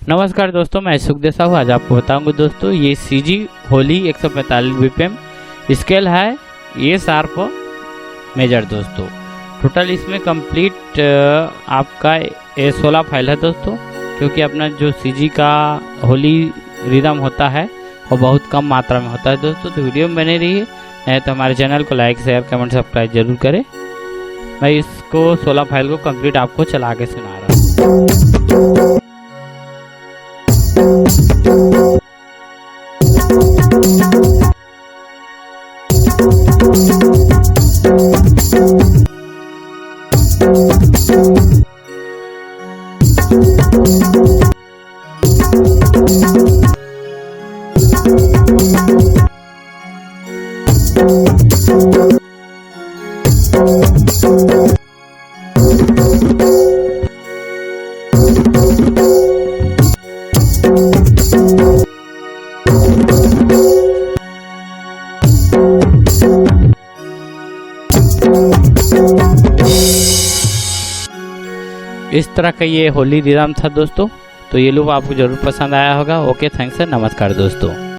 नमस्कार दोस्तों, मैं सुखदेव साहू। आज आपको बताऊंगा दोस्तों, ये सीजी होली 145 बीपीएम स्केल है, ये शार्प मेजर दोस्तों। टोटल इसमें कंप्लीट आपका 16 फाइल है दोस्तों, क्योंकि अपना जो सीजी का होली रिदम होता है वो बहुत कम मात्रा में होता है दोस्तों। तो वीडियो में बने रहिए, नहीं तो हमारे चैनल को लाइक शेयर कमेंट सब्सक्राइब जरूर करें। मैं इसको 16 फाइल को कंप्लीट आपको चला के सुना रहा हूँ। इस तरह का ये होली रिदम था दोस्तों। तो ये लूप आपको जरूर पसंद आया होगा। ओके, थैंक्स, नमस्कार दोस्तों।